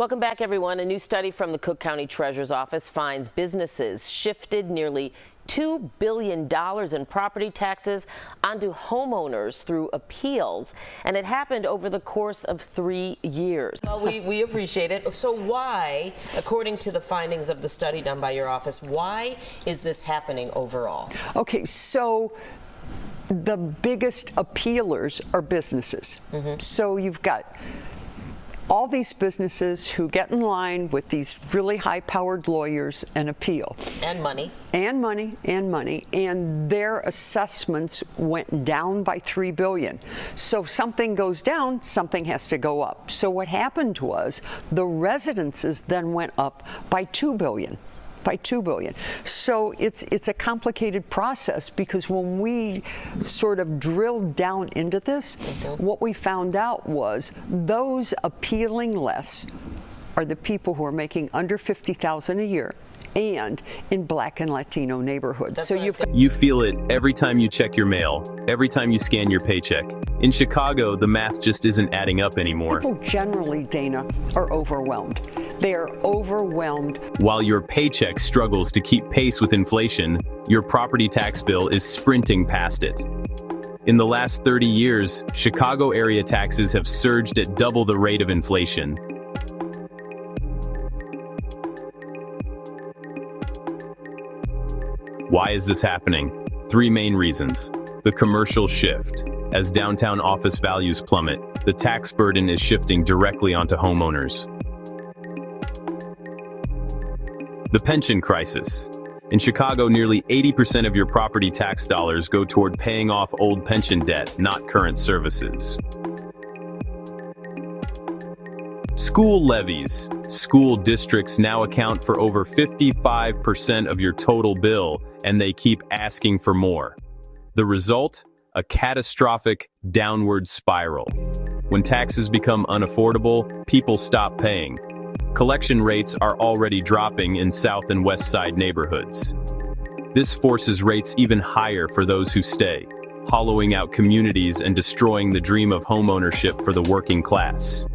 Welcome back, everyone. A new study from the Cook County Treasurer's Office finds businesses shifted nearly $2 billion in property taxes onto homeowners through appeals, and it happened over the course of 3 years. Well, we appreciate it. So why, according to the findings of the study done by your office, why is this happening overall? Okay, so the biggest appealers are businesses. So you've got all these businesses who get in line with these really high-powered lawyers and appeal. And money. And money, and money. And their assessments went down by $3 billion. So if something goes down, something has to go up. So what happened was the residences then went up by $2 billion. By $2 billion. So it's a complicated process, because when we sort of drilled down into this, what we found out was those appealing less are the people who are making under $50,000 a year and in Black and Latino neighborhoods. That's so you feel it every time you check your mail, every time you scan your paycheck. In Chicago, the math just isn't adding up anymore. People generally, Dana, are overwhelmed. They are overwhelmed. While your paycheck struggles to keep pace with inflation, your property tax bill is sprinting past it. In the last 30 years, Chicago area taxes have surged at double the rate of inflation. Why is this happening? 3 main reasons. The commercial shift. As downtown office values plummet, the tax burden is shifting directly onto homeowners. The pension crisis. In Chicago, nearly 80% of your property tax dollars go toward paying off old pension debt, not current services. School levies. School districts now account for over 55% of your total bill, and they keep asking for more. The result? A catastrophic downward spiral. When taxes become unaffordable, people stop paying. Collection rates are already dropping in South and West Side neighborhoods. This forces rates even higher for those who stay, hollowing out communities and destroying the dream of homeownership for the working class.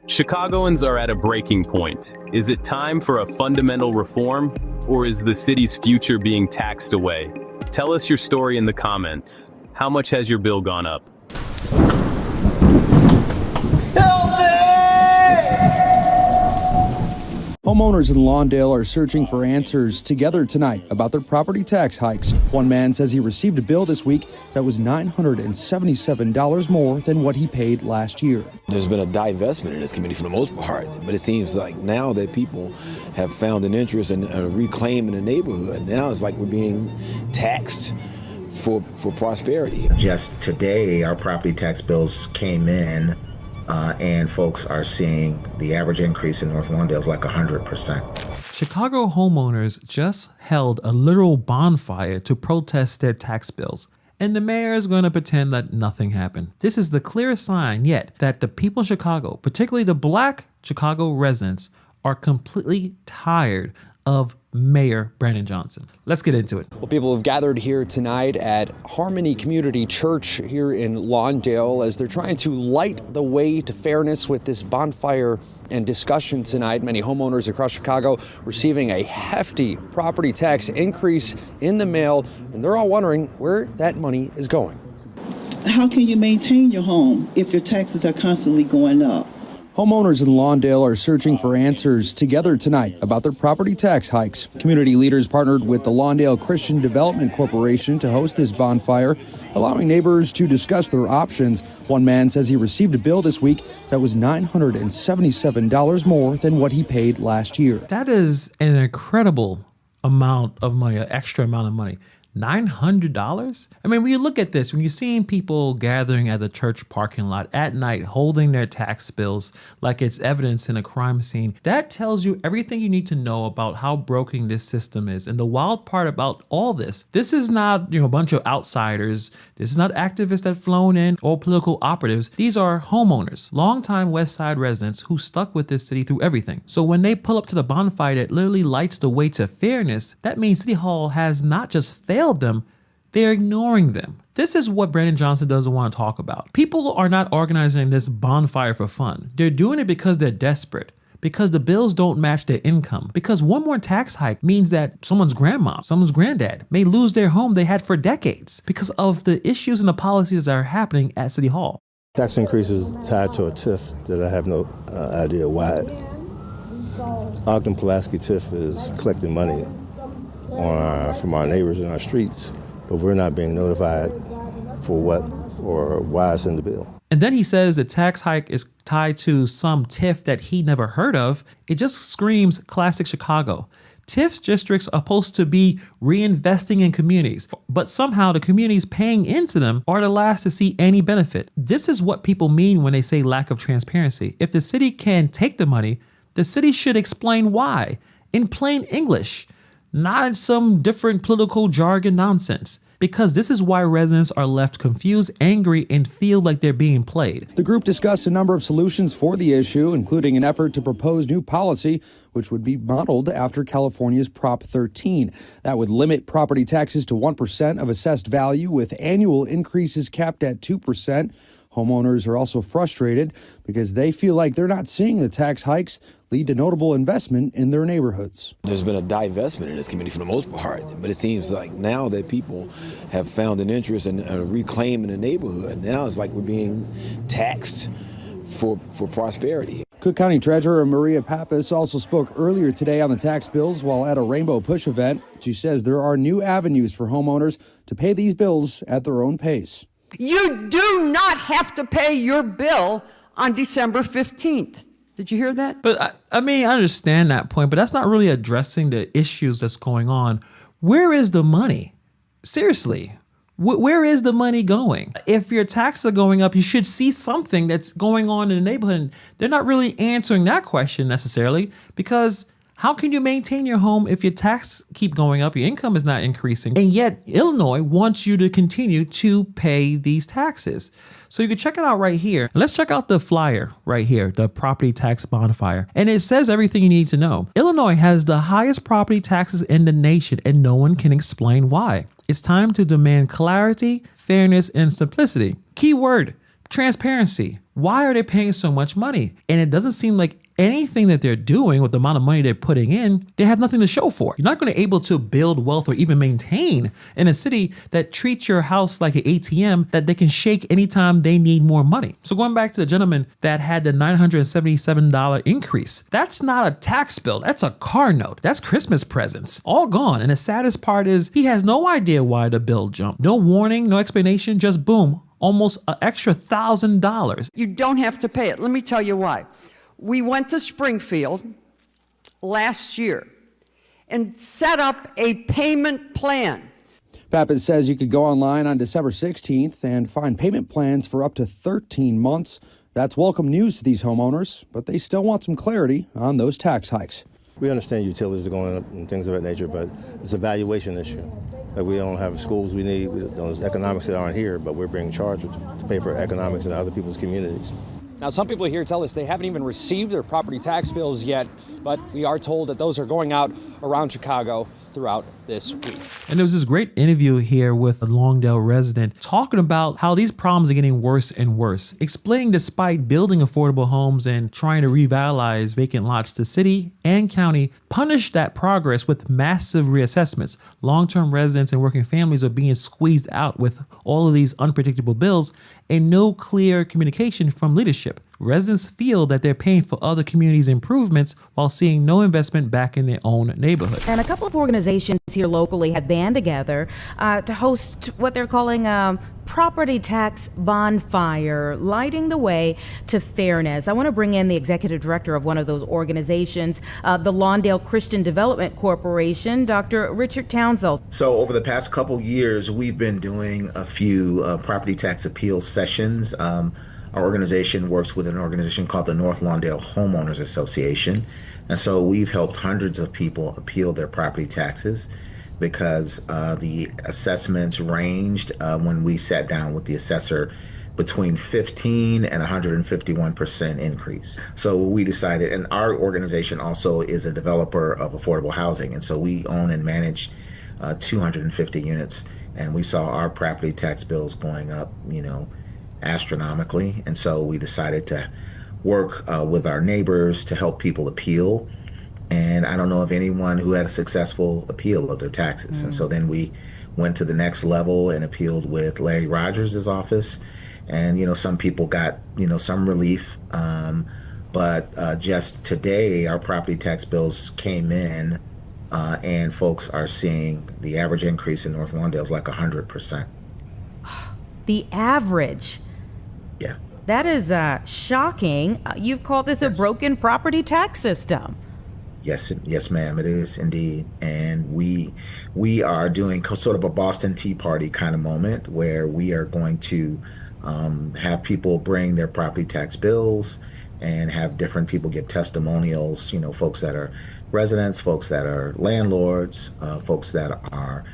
Chicagoans are at a breaking point. Is it time for a fundamental reform, or is the city's future being taxed away? Tell us your story in the comments. How much has your bill gone up? Homeowners in Lawndale are searching for answers together tonight about their property tax hikes. One man says he received a bill this week that was $977 more than what he paid last year. There's been a divestment in this community for the most part, but it seems like now that people have found an interest in reclaiming the neighborhood, now it's like we're being taxed for prosperity. Just today, our property tax bills came in, and folks are seeing the average increase in North Lawndale is like 100%. Chicago homeowners just held a literal bonfire to protest their tax bills, and the mayor is going to pretend that nothing happened. This is the clearest sign yet that the people in Chicago, particularly the Black Chicago residents, are completely tired of Mayor Brandon Johnson. Let's get into it. Well, people have gathered here tonight at Harmony Community Church here in Lawndale as they're trying to light the way to fairness with this bonfire and discussion tonight. Many homeowners across Chicago receiving a hefty property tax increase in the mail, and they're all wondering where that money is going. How can you maintain your home if your taxes are constantly going up? Homeowners in Lawndale are searching for answers together tonight about their property tax hikes. Community leaders partnered with the Lawndale Christian Development Corporation to host this bonfire, allowing neighbors to discuss their options. One man says he received a bill this week that was $977 more than what he paid last year. That is an incredible amount of money, an extra amount of money. $900? I mean, when you look at this, when you're seeing people gathering at the church parking lot at night holding their tax bills like it's evidence in a crime scene, that tells you everything you need to know about how broken this system is. And the wild part about all this is not, a bunch of outsiders. This is not activists that flown in or political operatives. These are homeowners, longtime West Side residents who stuck with this city through everything. So when they pull up to the bonfire that literally lights the way to fairness, that means City Hall has not just failed them, they're ignoring them. This is what Brandon Johnson doesn't want to talk about. People are not organizing this bonfire for fun. They're doing it because they're desperate, because the bills don't match their income, because one more tax hike means that someone's grandma, someone's granddad may lose their home they had for decades because of the issues and the policies that are happening at City Hall. Tax increases tied to a TIF that I have no idea why. Ogden-Pulaski TIF is collecting money from our neighbors in our streets, but we're not being notified for what or why it's in the bill. And then he says the tax hike is tied to some TIF that he never heard of. It just screams classic Chicago. TIF districts are supposed to be reinvesting in communities, but somehow the communities paying into them are the last to see any benefit. This is what people mean when they say lack of transparency. If the city can take the money, the city should explain why in plain English, not in some different political jargon nonsense. Because this is why residents are left confused, angry, and feel like they're being played. The group discussed a number of solutions for the issue, including an effort to propose new policy, which would be modeled after California's Prop 13. That would limit property taxes to 1% of assessed value, with annual increases capped at 2%. Homeowners are also frustrated because they feel like they're not seeing the tax hikes lead to notable investment in their neighborhoods. There's been a divestment in this community for the most part, but it seems like now that people have found an interest in reclaiming the neighborhood, now it's like we're being taxed for prosperity. Cook County Treasurer Maria Pappas also spoke earlier today on the tax bills while at a Rainbow Push event. She says there are new avenues for homeowners to pay these bills at their own pace. You do not have to pay your bill on December 15th. Did you hear that? But I mean, I understand that point, but that's not really addressing the issues that's going on. Where is the money? Seriously, where is the money going? If your taxes are going up, you should see something that's going on in the neighborhood. They're not really answering that question necessarily, because how can you maintain your home if your taxes keep going up, your income is not increasing, and yet Illinois wants you to continue to pay these taxes? So you can check it out right here. Let's check out the flyer right here, the property tax bonfire. And it says everything you need to know. Illinois has the highest property taxes in the nation, and no one can explain why. It's time to demand clarity, fairness, and simplicity. Key word, transparency. Why are they paying so much money? And it doesn't seem like anything that they're doing with the amount of money they're putting in, they have nothing to show for. You're not going to be able to build wealth or even maintain in a city that treats your house like an ATM that they can shake anytime they need more money. So going back to the gentleman that had the $977 increase, that's not a tax bill. That's a car note. That's Christmas presents. All gone. And the saddest part is he has no idea why the bill jumped. No warning, no explanation, just boom, almost an extra $1,000. You don't have to pay it. Let me tell you why. We went to Springfield last year and set up a payment plan. Pappas says you could go online on December 16th and find payment plans for up to 13 months. That's welcome news to these homeowners, but they still want some clarity on those tax hikes. We understand utilities are going up and things of that nature, but it's a valuation issue. Like we don't have schools we need, there's economics that aren't here, but we're being charged to pay for economics in other people's communities. Now, some people here tell us they haven't even received their property tax bills yet, but we are told that those are going out around Chicago throughout this week. And there was this great interview here with a Longdale resident talking about how these problems are getting worse and worse, explaining despite building affordable homes and trying to revitalize vacant lots, the city and county punish that progress with massive reassessments. Long-term residents and working families are being squeezed out with all of these unpredictable bills and no clear communication from leadership. Residents feel that they're paying for other communities' improvements while seeing no investment back in their own neighborhood. And a couple of organizations here locally have band together to host what they're calling a property tax bonfire, lighting the way to fairness. I want to bring in the executive director of one of those organizations, the Lawndale Christian Development Corporation, Dr. Richard Townsell. So over the past couple years, we've been doing a few property tax appeal sessions. Our organization works with an organization called the North Lawndale Homeowners Association. And so we've helped hundreds of people appeal their property taxes because the assessments ranged when we sat down with the assessor between 15 and 151% increase. So we decided, and our organization also is a developer of affordable housing. And so we own and manage 250 units and we saw our property tax bills going up, astronomically. And so we decided to work with our neighbors to help people appeal. And I don't know of anyone who had a successful appeal of their taxes. And so then we went to the next level and appealed with Larry Rogers' office. And, some people got, some relief. But just today, our property tax bills came in, and folks are seeing the average increase in North Lawndale is like 100%. The average? Yeah. That is shocking. You've called this a broken property tax system. Yes, ma'am, it is indeed. And we are doing sort of a Boston Tea Party kind of moment where we are going to have people bring their property tax bills and have different people give testimonials, folks that are residents, folks that are landlords, folks that are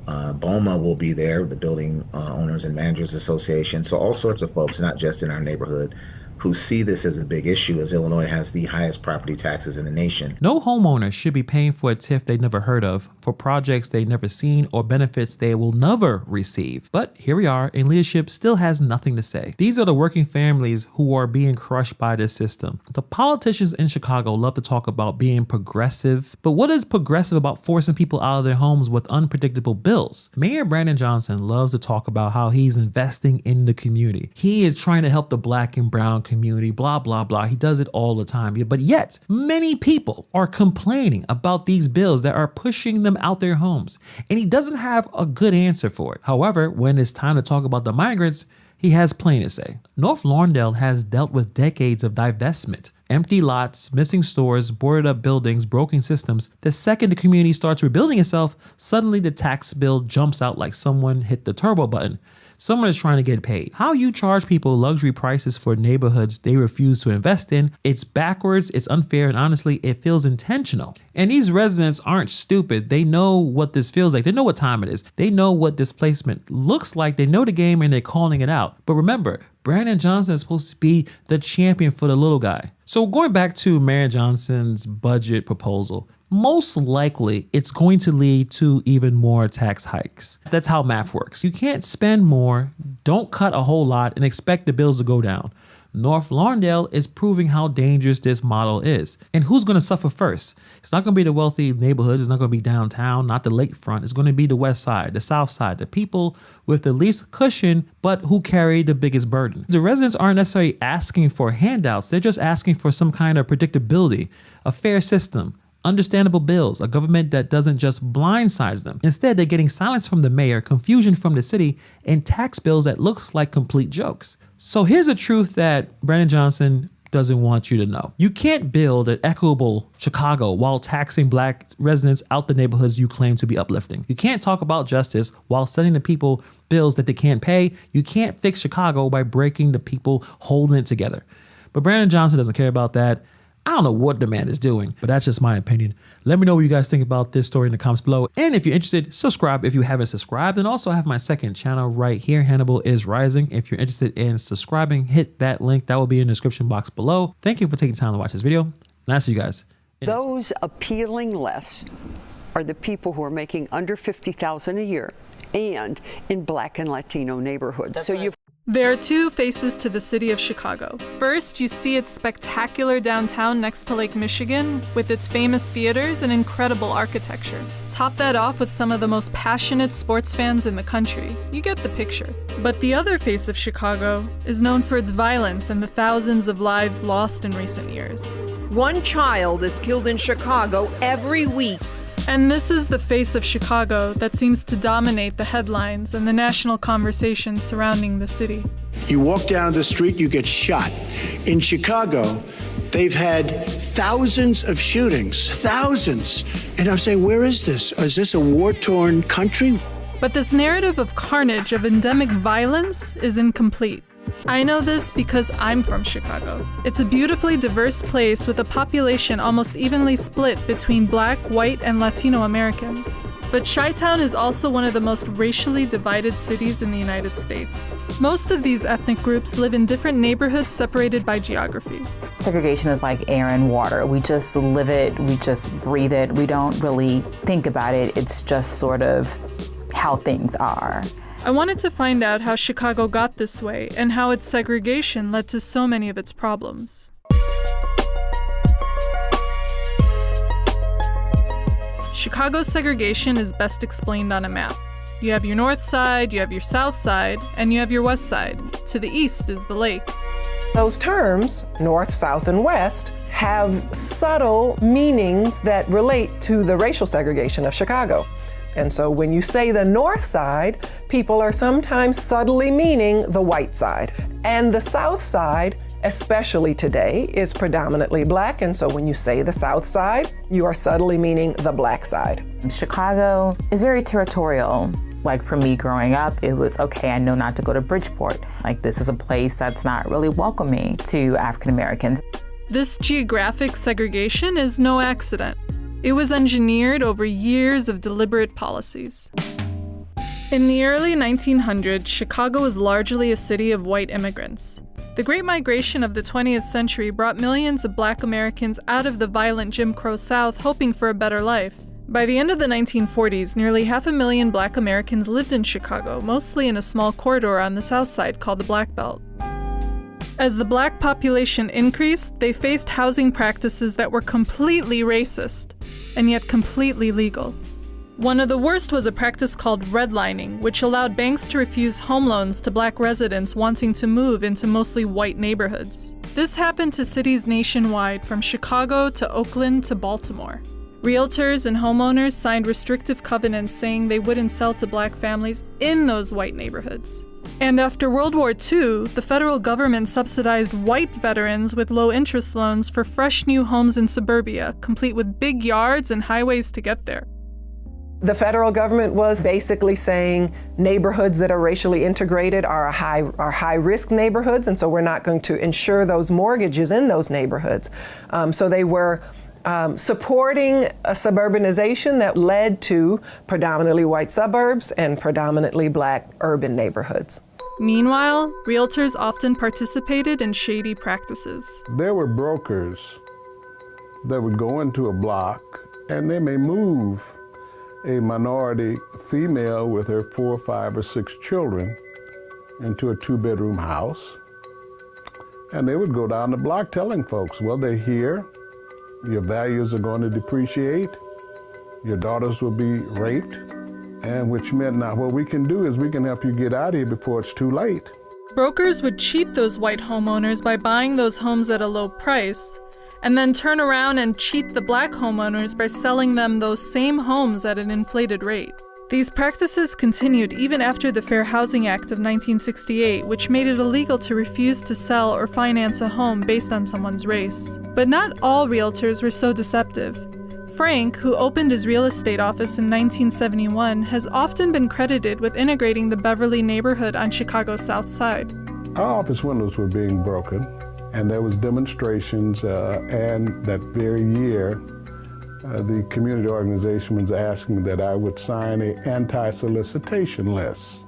BOMA will be there, the Building Owners and Managers Association. So all sorts of folks, not just in our neighborhood, who see this as a big issue, as Illinois has the highest property taxes in the nation. No homeowner should be paying for a TIF they never heard of, for projects they've never seen, or benefits they will never receive. But here we are, and leadership still has nothing to say. These are the working families who are being crushed by this system. The politicians in Chicago love to talk about being progressive, but what is progressive about forcing people out of their homes with unpredictable bills? Mayor Brandon Johnson loves to talk about how he's investing in the community. He is trying to help the Black and brown community, blah, blah, blah. He does it all the time. But yet, many people are complaining about these bills that are pushing them out their homes. And he doesn't have a good answer for it. However, when it's time to talk about the migrants, he has plenty to say. North Lawndale has dealt with decades of divestment. Empty lots, missing stores, boarded up buildings, broken systems. The second the community starts rebuilding itself, suddenly the tax bill jumps out like someone hit the turbo button. Someone is trying to get paid. How you charge people luxury prices for neighborhoods they refuse to invest in, it's backwards, it's unfair, and honestly, it feels intentional. And these residents aren't stupid. They know what this feels like. They know what time it is. They know what displacement looks like. They know the game and they're calling it out. But remember, Brandon Johnson is supposed to be the champion for the little guy. So going back to Mayor Johnson's budget proposal, most likely it's going to lead to even more tax hikes. That's how math works. You can't spend more, don't cut a whole lot, and expect the bills to go down. North Lawndale is proving how dangerous this model is. And who's going to suffer first? It's not going to be the wealthy neighborhoods. It's not going to be downtown, not the lakefront. It's going to be the west side, the south side, the people with the least cushion, but who carry the biggest burden. The residents aren't necessarily asking for handouts. They're just asking for some kind of predictability, a fair system, understandable bills, a government that doesn't just blindside them. Instead, they're getting silence from the mayor, confusion from the city, and tax bills that looks like complete jokes. So here's a truth that Brandon Johnson doesn't want you to know. You can't build an equitable Chicago while taxing Black residents out the neighborhoods you claim to be uplifting. You can't talk about justice while sending the people bills that they can't pay. You can't fix Chicago by breaking the people holding it together. But Brandon Johnson doesn't care about that. I don't know what the man is doing, but that's just my opinion. Let me know what you guys think about this story in the comments below. And if you're interested, subscribe if you haven't subscribed. And also I have my second channel right here, Hannibal is Rising. If you're interested in subscribing, hit that link. That will be in the description box below. Thank you for taking time to watch this video. And I'll see you guys. Those appealing less are the people who are making under $50,000 a year and in Black and Latino neighborhoods. There are two faces to the city of Chicago. First, you see its spectacular downtown next to Lake Michigan, with its famous theaters and incredible architecture. Top that off with some of the most passionate sports fans in the country. You get the picture. But the other face of Chicago is known for its violence and the thousands of lives lost in recent years. One child is killed in Chicago every week. And this is the face of Chicago that seems to dominate the headlines and the national conversation surrounding the city. You walk down the street, you get shot. In Chicago, they've had thousands of shootings, thousands. And I'm saying, where is this? Is this a war-torn country? But this narrative of carnage, of endemic violence, is incomplete. I know this because I'm from Chicago. It's a beautifully diverse place with a population almost evenly split between Black, white, and Latino Americans. But Chi-Town is also one of the most racially divided cities in the United States. Most of these ethnic groups live in different neighborhoods separated by geography. Segregation is like air and water. We just live it, we just breathe it. We don't really think about it. It's just sort of how things are. I wanted to find out how Chicago got this way and how its segregation led to so many of its problems. Chicago's segregation is best explained on a map. You have your north side, you have your south side, and you have your west side. To the east is the lake. Those terms, north, south, and west, have subtle meanings that relate to the racial segregation of Chicago. And so when you say the north side, people are sometimes subtly meaning the white side. And the south side, especially today, is predominantly black. And so when you say the south side, you are subtly meaning the black side. Chicago is very territorial. Like for me growing up, it was, okay, I know not to go to Bridgeport. Like this is a place that's not really welcoming to African Americans. This geographic segregation is no accident. It was engineered over years of deliberate policies. In the early 1900s, Chicago was largely a city of white immigrants. The Great Migration of the 20th century brought millions of Black Americans out of the violent Jim Crow South hoping for a better life. By the end of the 1940s, nearly 500,000 Black Americans lived in Chicago, mostly in a small corridor on the south side called the Black Belt. As the Black population increased, they faced housing practices that were completely racist, and yet completely legal. One of the worst was a practice called redlining, which allowed banks to refuse home loans to Black residents wanting to move into mostly white neighborhoods. This happened to cities nationwide, from Chicago to Oakland to Baltimore. Realtors and homeowners signed restrictive covenants saying they wouldn't sell to Black families in those white neighborhoods. And after World War II, the federal government subsidized white veterans with low-interest loans for fresh new homes in suburbia, complete with big yards and highways to get there. The federal government was basically saying neighborhoods that are racially integrated are high-risk neighborhoods, and so we're not going to insure those mortgages in those neighborhoods. So they were supporting a suburbanization that led to predominantly white suburbs and predominantly Black urban neighborhoods. Meanwhile, realtors often participated in shady practices. There were brokers that would go into a block and they may move a minority female with her 4, 5, or 6 children into a 2-bedroom house. And they would go down the block telling folks, well, they're here. Your values are going to depreciate. Your daughters will be raped. And which meant now what we can do is we can help you get out of here before it's too late. Brokers would cheat those white homeowners by buying those homes at a low price, and then turn around and cheat the Black homeowners by selling them those same homes at an inflated rate. These practices continued even after the Fair Housing Act of 1968, which made it illegal to refuse to sell or finance a home based on someone's race. But not all realtors were so deceptive. Frank, who opened his real estate office in 1971, has often been credited with integrating the Beverly neighborhood on Chicago's South Side. Our office windows were being broken, and there was demonstrations, and that very year, the community organization was asking me that I would sign an anti-solicitation list,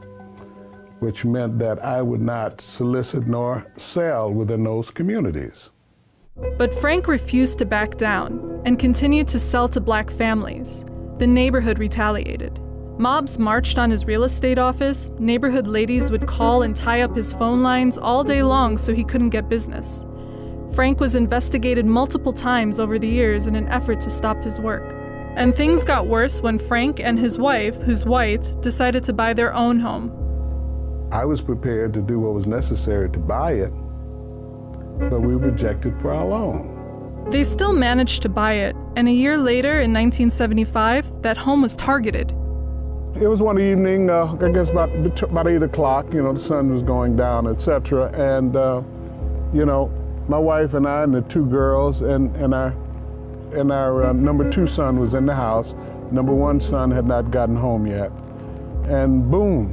which meant that I would not solicit nor sell within those communities. But Frank refused to back down and continued to sell to Black families. The neighborhood retaliated. Mobs marched on his real estate office, neighborhood ladies would call and tie up his phone lines all day long so he couldn't get business. Frank was investigated multiple times over the years in an effort to stop his work. And things got worse when Frank and his wife, who's white, decided to buy their own home. I was prepared to do what was necessary to buy it, but we rejected for our loan. They still managed to buy it, and a year later, in 1975, that home was targeted. It was one evening, I guess about 8 o'clock, the sun was going down, etc. And, my wife and I and the 2 girls and our number 2 son was in the house. Number 1 son had not gotten home yet. And boom,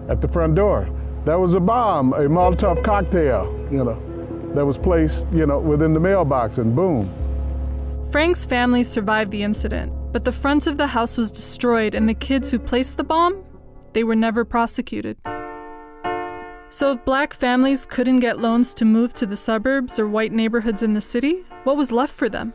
at the front door, there was a bomb, a Molotov cocktail, that was placed, within the mailbox, and boom. Frank's family survived the incident, but the front of the house was destroyed, and the kids who placed the bomb, they were never prosecuted. So if Black families couldn't get loans to move to the suburbs or white neighborhoods in the city, what was left for them?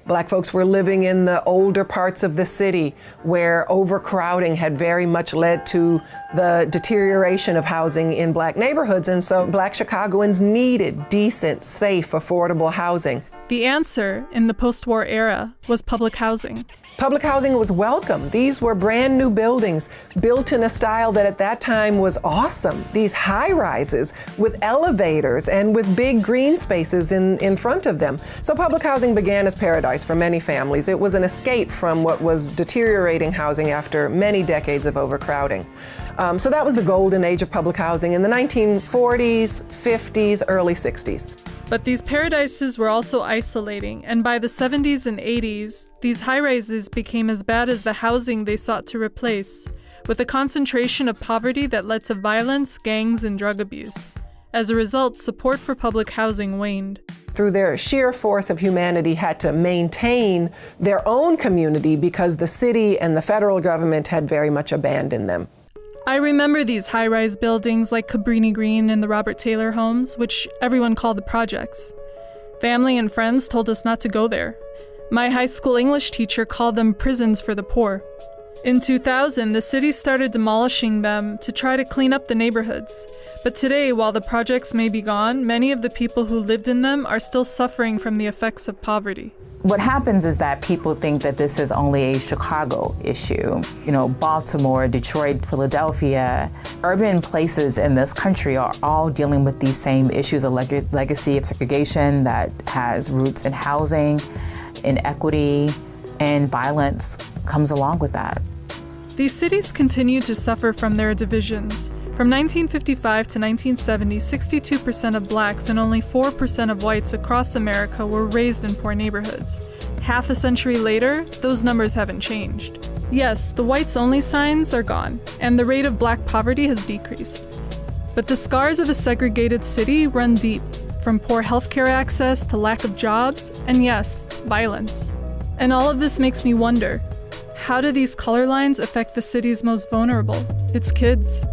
Black folks were living in the older parts of the city where overcrowding had very much led to the deterioration of housing in Black neighborhoods. And so Black Chicagoans needed decent, safe, affordable housing. The answer in the post-war era was public housing. Public housing was welcome. These were brand new buildings built in a style that at that time was awesome. These high rises with elevators and with big green spaces in front of them. So public housing began as paradise for many families. It was an escape from what was deteriorating housing after many decades of overcrowding. So that was the golden age of public housing in the 1940s, 50s, early 60s. But these paradises were also isolating, and by the 70s and 80s, these high-rises became as bad as the housing they sought to replace, with a concentration of poverty that led to violence, gangs, and drug abuse. As a result, support for public housing waned. Through their sheer force of humanity, had to maintain their own community because the city and the federal government had very much abandoned them. I remember these high-rise buildings like Cabrini Green and the Robert Taylor homes, which everyone called the projects. Family and friends told us not to go there. My high school English teacher called them prisons for the poor. In 2000, the city started demolishing them to try to clean up the neighborhoods. But today, while the projects may be gone, many of the people who lived in them are still suffering from the effects of poverty. What happens is that people think that this is only a Chicago issue. You know, Baltimore, Detroit, Philadelphia, urban places in this country are all dealing with these same issues, a legacy of segregation that has roots in housing, inequity, and violence comes along with that. These cities continue to suffer from their divisions. From 1955 to 1970, 62% of blacks and only 4% of whites across America were raised in poor neighborhoods. Half a century later, those numbers haven't changed. Yes, the whites-only signs are gone, and the rate of black poverty has decreased. But the scars of a segregated city run deep, from poor healthcare access to lack of jobs, and yes, violence. And all of this makes me wonder, how do these color lines affect the city's most vulnerable, its kids?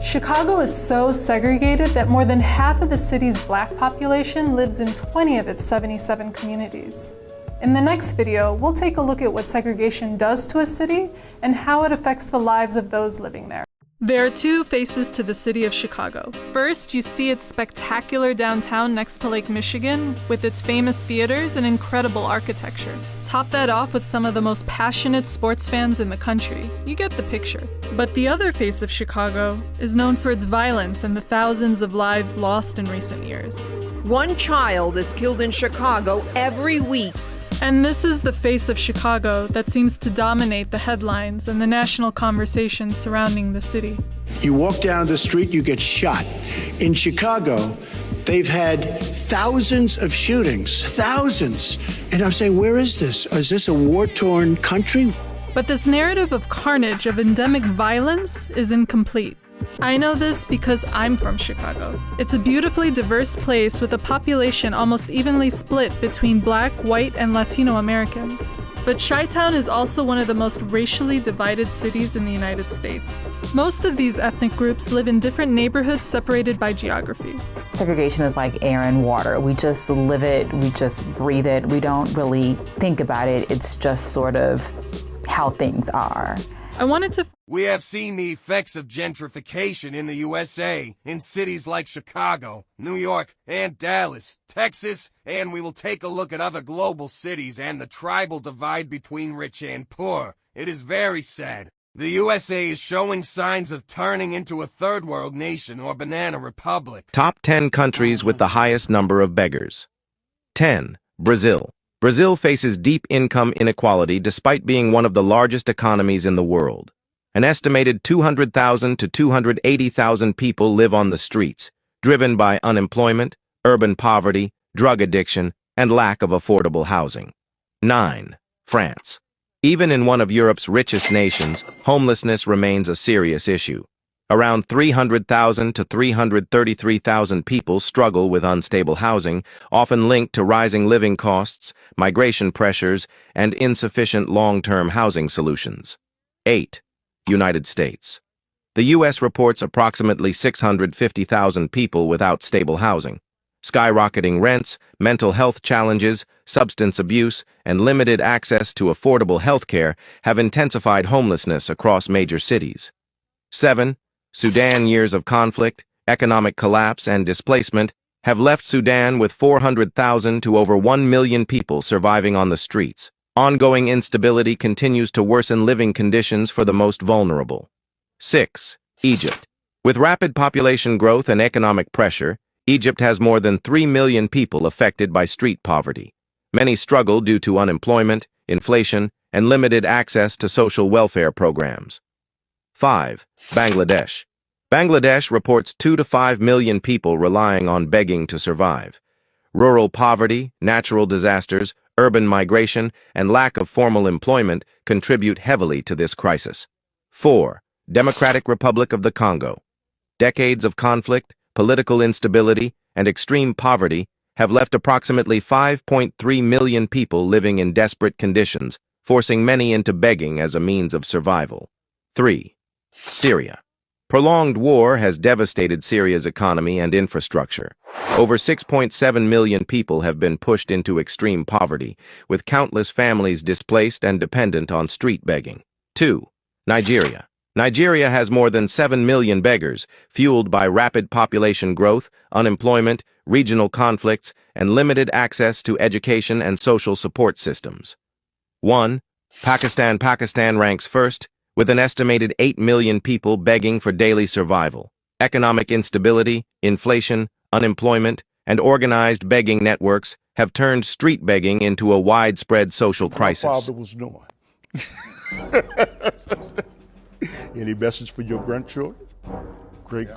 Chicago is so segregated that more than half of the city's black population lives in 20 of its 77 communities. In the next video, we'll take a look at what segregation does to a city and how it affects the lives of those living there. There are two faces to the city of Chicago. First, you see its spectacular downtown next to Lake Michigan, with its famous theaters and incredible architecture. Top that off with some of the most passionate sports fans in the country. You get the picture. But the other face of Chicago is known for its violence and the thousands of lives lost in recent years. One child is killed in Chicago every week. And this is the face of Chicago that seems to dominate the headlines and the national conversation surrounding the city. You walk down the street, you get shot. In Chicago, they've had thousands of shootings, thousands. And I'm saying, where is this? Is this a war-torn country? But this narrative of carnage, of endemic violence, is incomplete. I know this because I'm from Chicago. It's a beautifully diverse place with a population almost evenly split between Black, white, and Latino Americans. But Chi-Town is also one of the most racially divided cities in the United States. Most of these ethnic groups live in different neighborhoods separated by geography. Segregation is like air and water. We just live it, we just breathe it. We don't really think about it. It's just sort of how things are. We have seen the effects of gentrification in the USA, in cities like Chicago, New York, and Dallas, Texas, and we will take a look at other global cities and the tribal divide between rich and poor. It is very sad. The USA is showing signs of turning into a third world nation or banana republic. Top 10 countries with the highest number of beggars. 10. Brazil. Brazil faces deep income inequality despite being one of the largest economies in the world. An estimated 200,000 to 280,000 people live on the streets, driven by unemployment, urban poverty, drug addiction, and lack of affordable housing. 9. France. Even in one of Europe's richest nations, homelessness remains a serious issue. Around 300,000 to 333,000 people struggle with unstable housing, often linked to rising living costs, migration pressures, and insufficient long-term housing solutions. 8. United States. The U.S. reports approximately 650,000 people without stable housing. Skyrocketing rents, mental health challenges, substance abuse, and limited access to affordable health care have intensified homelessness across major cities. 7. Sudan years of conflict, economic collapse, and displacement have left Sudan with 400,000 to over 1 million people surviving on the streets. Ongoing instability continues to worsen living conditions for the most vulnerable. 6. Egypt. With rapid population growth and economic pressure, Egypt has more than 3 million people affected by street poverty. Many struggle due to unemployment, inflation, and limited access to social welfare programs. 5. Bangladesh. Bangladesh reports 2 to 5 million people relying on begging to survive. Rural poverty, natural disasters, urban migration, and lack of formal employment contribute heavily to this crisis. 4. Democratic Republic of the Congo. Decades of conflict, political instability, and extreme poverty have left approximately 5.3 million people living in desperate conditions, forcing many into begging as a means of survival. 3. Syria. Prolonged war has devastated Syria's economy and infrastructure. Over 6.7 million people have been pushed into extreme poverty, with countless families displaced and dependent on street begging. 2. Nigeria. Nigeria has more than 7 million beggars, fueled by rapid population growth, unemployment, regional conflicts, and limited access to education and social support systems. 1. Pakistan. Pakistan ranks first, with an estimated 8 million people begging for daily survival. Economic instability, inflation, unemployment, and organized begging networks have turned street begging into a widespread social crisis. My father was doing. Any message for your grandchildren? Great.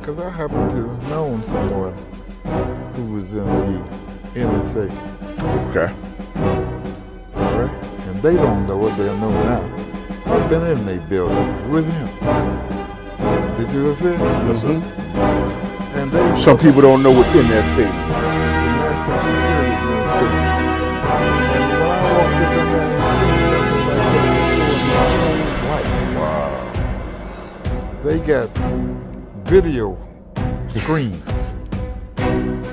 Because I happen to have known someone who was in the NSA. Okay. All right? And they don't know what they'll know now. I've been in their building with him. Did you see it? Yes, sir. And they... Some people don't know what NSA is. National Security Administration. And when I walked up in there and they got video screens.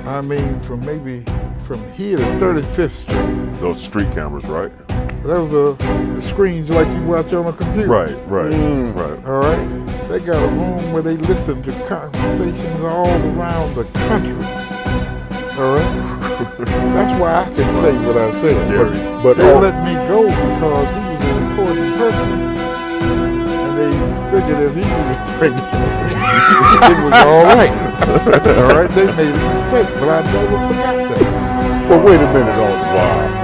I mean, from here to 35th Street. Those street cameras, right? Those are the screens like you watch on a computer. Right. All right? They got a room where they listen to conversations all around the country. All right? That's why I can say what I said. But they let me go because he was an important person. And they figured if he was pregnant, it was all right. All right? They made a mistake, but I never forgot that. Well, wait a minute, all the while.